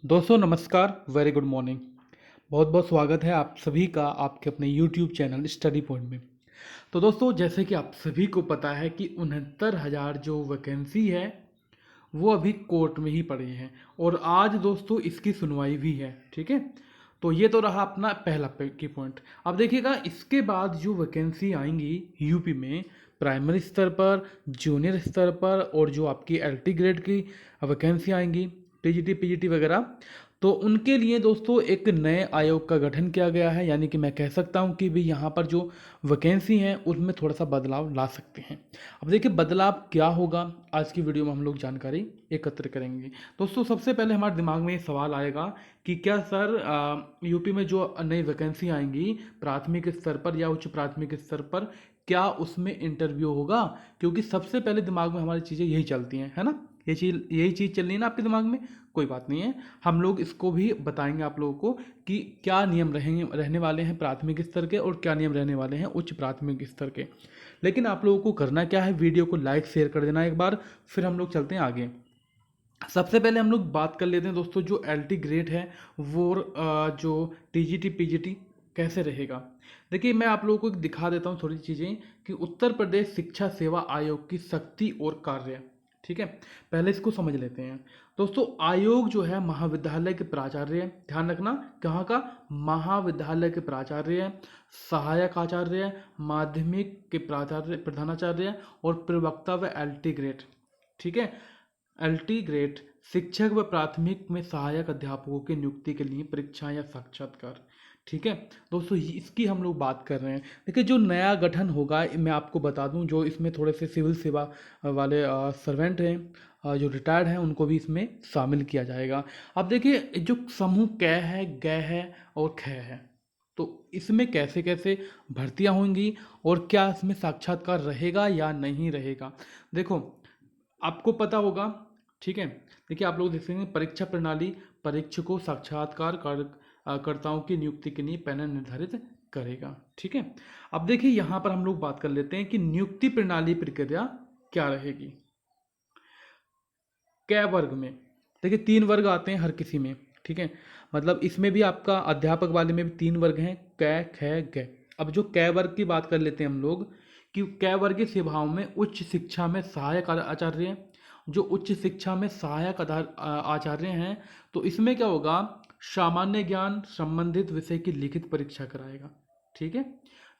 दोस्तों नमस्कार, very good morning. बहुत बहुत स्वागत है आप सभी का आपके अपने यूट्यूब चैनल स्टडी पॉइंट में। तो दोस्तों जैसे कि आप सभी को पता है कि 69,000 जो वैकेंसी है वो अभी कोर्ट में ही पड़ी है और आज दोस्तों इसकी सुनवाई भी है। ठीक है, तो ये तो रहा अपना पहला की पॉइंट। अब देखिएगा इसके बाद जो वैकेंसी आएंगी यूपी में प्राइमरी स्तर पर, जूनियर स्तर पर और जो आपकी एलटी ग्रेड की वैकेंसी आएंगी, टीजीटी पीजीटी वगैरह, तो उनके लिए दोस्तों एक नए आयोग का गठन किया गया है। यानी कि मैं कह सकता हूं कि भी यहाँ पर जो वैकेंसी हैं उसमें थोड़ा सा बदलाव ला सकते हैं। अब देखिए बदलाव क्या होगा, आज की वीडियो में हम लोग जानकारी एकत्र करेंगे। दोस्तों सबसे पहले हमारे दिमाग में ये सवाल आएगा कि क्या सर यूपी में जो नई वैकेंसी आएंगी प्राथमिक स्तर पर या उच्च प्राथमिक स्तर पर, क्या उसमें इंटरव्यू होगा? क्योंकि सबसे पहले दिमाग में हमारी चीज़ें यही चलती हैं, है ना। यही चीज़ चल रही है ना आपके दिमाग में। कोई बात नहीं है, हम लोग इसको भी बताएंगे आप लोगों को कि क्या नियम रहने वाले हैं प्राथमिक स्तर के और क्या नियम रहने वाले हैं उच्च प्राथमिक स्तर के। लेकिन आप लोगों को करना क्या है, वीडियो को लाइक शेयर कर देना एक बार, फिर हम लोग चलते हैं आगे। सबसे पहले हम लोग बात कर लेते हैं दोस्तों जो एलटी ग्रेड है वो जो टीजीटी पीजीटी कैसे रहेगा। देखिए मैं आप लोगों को दिखा देता हूँ थोड़ी चीज़ें कि उत्तर प्रदेश शिक्षा सेवा आयोग की शक्ति और कार्य। ठीक है, पहले इसको समझ लेते हैं। दोस्तों आयोग जो है महाविद्यालय के प्राचार्य, ध्यान रखना कहाँ का, महाविद्यालय के प्राचार्य, सहायक आचार्य, माध्यमिक के प्राचार्य प्रधानाचार्य और प्रवक्ता व एलटी ग्रेड। ठीक है, एलटी ग्रेड शिक्षक व प्राथमिक में सहायक अध्यापकों की नियुक्ति के लिए परीक्षा या साक्षात्कार। ठीक है दोस्तों, इसकी हम लोग बात कर रहे हैं। देखिए जो नया गठन होगा मैं आपको बता दूं, जो इसमें थोड़े से सिविल सेवा वाले सर्वेंट हैं, जो रिटायर्ड हैं, उनको भी इसमें शामिल किया जाएगा। अब देखिए जो समूह क है, ग है और ख है, तो इसमें कैसे कैसे भर्तियां होंगी और क्या इसमें साक्षात्कार रहेगा या नहीं रहेगा। देखो आपको पता होगा, ठीक है। देखिए आप लोग देखेंगे परीक्षा प्रणाली परीक्षकों कर्ताओं की नियुक्ति के लिए पैनल निर्धारित करेगा। ठीक है, अब देखिए यहाँ पर हम लोग बात कर लेते हैं कि नियुक्ति प्रणाली प्रक्रिया क्या रहेगी। कै वर्ग में देखिए 3 वर्ग आते हैं हर किसी में। ठीक है, मतलब इसमें भी आपका अध्यापक वाले में भी 3 वर्ग हैं, कै ख ग। अब जो कै वर्ग की बात कर लेते हैं हम लोग कि कै वर्गीय सेवाओं में उच्च शिक्षा में सहायक आचार्य, जो उच्च शिक्षा में सहायक आचार्य हैं, तो इसमें क्या होगा, सामान्य ज्ञान संबंधित विषय की लिखित परीक्षा कराएगा। ठीक है,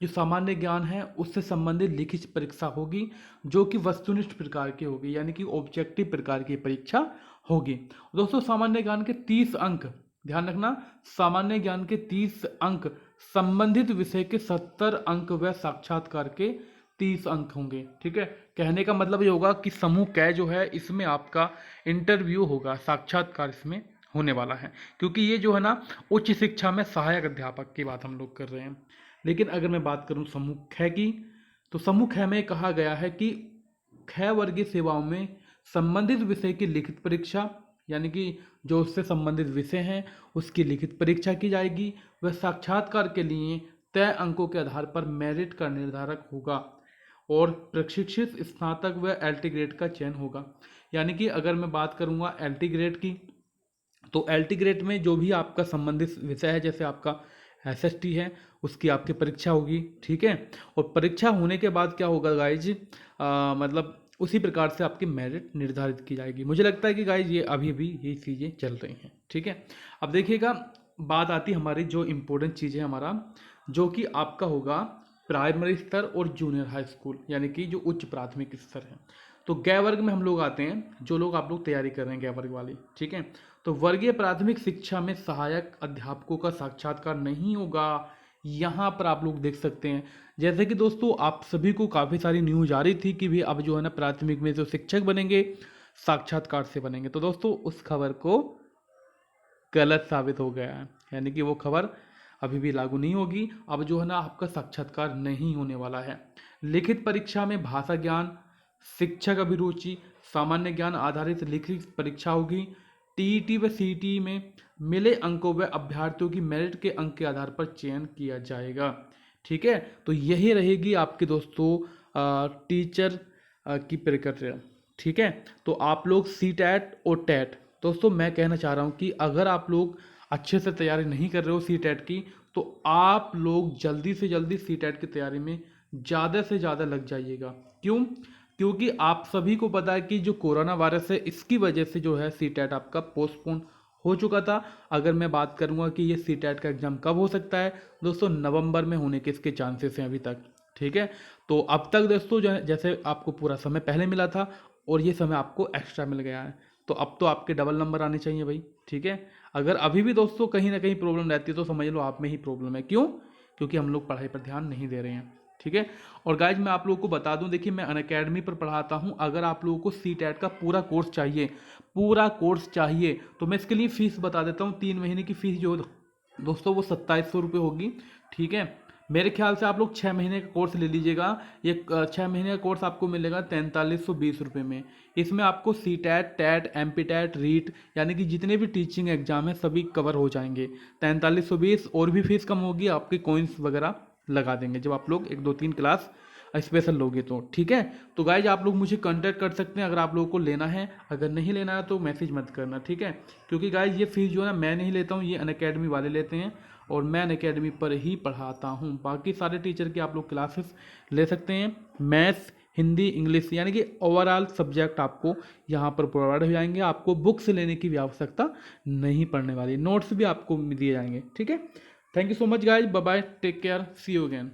जो सामान्य ज्ञान है उससे संबंधित लिखित परीक्षा होगी जो कि वस्तुनिष्ठ प्रकार की होगी, यानी कि ऑब्जेक्टिव प्रकार की परीक्षा होगी। दोस्तों सामान्य ज्ञान के 30 अंक, ध्यान रखना, सामान्य ज्ञान के 30 अंक, संबंधित विषय के 70 अंक व साक्षात्कार के 30 अंक होंगे। ठीक है, कहने का मतलब ये होगा कि समूह कै जो है इसमें आपका इंटरव्यू होगा, साक्षात्कार इसमें होने वाला है, क्योंकि ये जो है ना उच्च शिक्षा में सहायक अध्यापक की बात हम लोग कर रहे हैं। लेकिन अगर मैं बात करूं समूह ख की, तो समूह ख में कहा गया है कि ख वर्गीय सेवाओं में संबंधित विषय की लिखित परीक्षा, यानी कि जो उससे संबंधित विषय हैं उसकी लिखित परीक्षा की जाएगी। वह साक्षात्कार के लिए तय अंकों के आधार पर मेरिट का निर्धारक होगा और प्रशिक्षित स्नातक व एलटी ग्रेड का चयन होगा। यानी कि अगर मैं बात करूंगा एलटी ग्रेड की, तो एलटी ग्रेड में जो भी आपका संबंधित विषय है, जैसे आपका एसएसटी है, उसकी आपकी परीक्षा होगी। ठीक है, और परीक्षा होने के बाद क्या होगा गाइज, मतलब उसी प्रकार से आपकी मेरिट निर्धारित की जाएगी। मुझे लगता है कि गाइज ये अभी भी ये चीज़ें चल रही हैं। ठीक है, अब देखिएगा बात आती है हमारी जो इम्पोर्टेंट चीज़ है हमारा, जो कि आपका होगा प्राइमरी स्तर और जूनियर हाई स्कूल, यानी कि जो उच्च प्राथमिक स्तर है। तो गै वर्ग में हम लोग आते हैं, जो लोग आप लोग तैयारी कर रहे हैं गै वर्ग वाली। ठीक है, तो वर्गीय प्राथमिक शिक्षा में सहायक अध्यापकों का साक्षात्कार नहीं होगा। यहाँ पर आप लोग देख सकते हैं, जैसे कि दोस्तों आप सभी को काफ़ी सारी न्यूज आ रही थी कि भी अब जो है ना प्राथमिक में जो शिक्षक बनेंगे साक्षात्कार से बनेंगे, तो दोस्तों उस खबर को गलत साबित हो गया है, यानी कि वो खबर अभी भी लागू नहीं होगी। अब जो है ना आपका साक्षात्कार नहीं होने वाला है। लिखित परीक्षा में भाषा ज्ञान, शिक्षक अभिरुचि, सामान्य ज्ञान आधारित लिखित परीक्षा होगी। टीईटी व सीईटी में मिले अंकों व अभ्यर्थियों की मेरिट के अंक के आधार पर चयन किया जाएगा। ठीक है, तो यही रहेगी आपके दोस्तों टीचर की प्रक्रिया। ठीक है, तो आप लोग सी टैट और टैट दोस्तों मैं कहना चाह रहा हूँ कि अगर आप लोग अच्छे से तैयारी नहीं कर रहे हो सी टेट की, तो आप लोग जल्दी से जल्दी सी टेट की तैयारी में ज़्यादा से ज़्यादा लग जाइएगा। क्यों? क्योंकि आप सभी को पता है कि जो कोरोना वायरस है इसकी वजह से जो है सी टेट आपका पोस्टपोन हो चुका था। अगर मैं बात करूंगा कि ये सी टेट का एग्ज़ाम कब हो सकता है, दोस्तों नवंबर में होने के इसके चांसेस हैं अभी तक। ठीक है, तो अब तक दोस्तों जो है जैसे आपको पूरा समय पहले मिला था और ये समय आपको एक्स्ट्रा मिल गया है, तो अब तो आपके डबल नंबर आने चाहिए भाई। ठीक है, अगर अभी भी दोस्तों कहीं ना कहीं प्रॉब्लम रहती है तो समझ लो आप में ही प्रॉब्लम है। क्यों? क्योंकि हम लोग पढ़ाई पर ध्यान नहीं दे रहे हैं। ठीक है, और गाइज मैं आप लोगों को बता दूं, देखिए मैं अनअकैडमी पर पढ़ाता हूं। अगर आप लोगों को सी टेट का पूरा कोर्स चाहिए, पूरा कोर्स चाहिए, तो मैं इसके लिए फ़ीस बता देता हूं। 3 महीने की फ़ीस जो दोस्तों वो 2700 रुपये होगी। ठीक है, मेरे ख्याल से आप लोग 6 महीने का कोर्स ले लीजिएगा। ये 6 महीने का कोर्स आपको मिलेगा 4320 रुपये में। इसमें आपको C TET, TET, M P TET, REET यानी कि जितने भी टीचिंग एग्जाम है सभी कवर हो जाएंगे। 4320, और भी फीस कम होगी, आपके कॉइन्स वगैरह लगा देंगे जब आप लोग 1 2 3 क्लास स्पेशल लोगे तो। ठीक है, तो गाइज आप लोग मुझे कांटेक्ट कर सकते हैं अगर आप लोगों को लेना है। अगर नहीं लेना है तो मैसेज मत करना। ठीक है, क्योंकि गाइज ये फीस जो है मैं नहीं लेता हूँ, ये अनअकैडमी वाले लेते हैं और मैं अनअकैडमी पर ही पढ़ाता हूँ। बाकी सारे टीचर की आप लोग क्लासेस ले सकते हैं। मैथ्स, हिंदी, इंग्लिश यानी कि ओवरऑल सब्जेक्ट आपको यहाँ पर प्रोवाइड हो जाएंगे। आपको बुक्स लेने की भी आवश्यकता नहीं पड़ने वाली, नोट्स भी आपको दिए जाएंगे। ठीक है, thank you so much guys, bye bye, take care, see you again.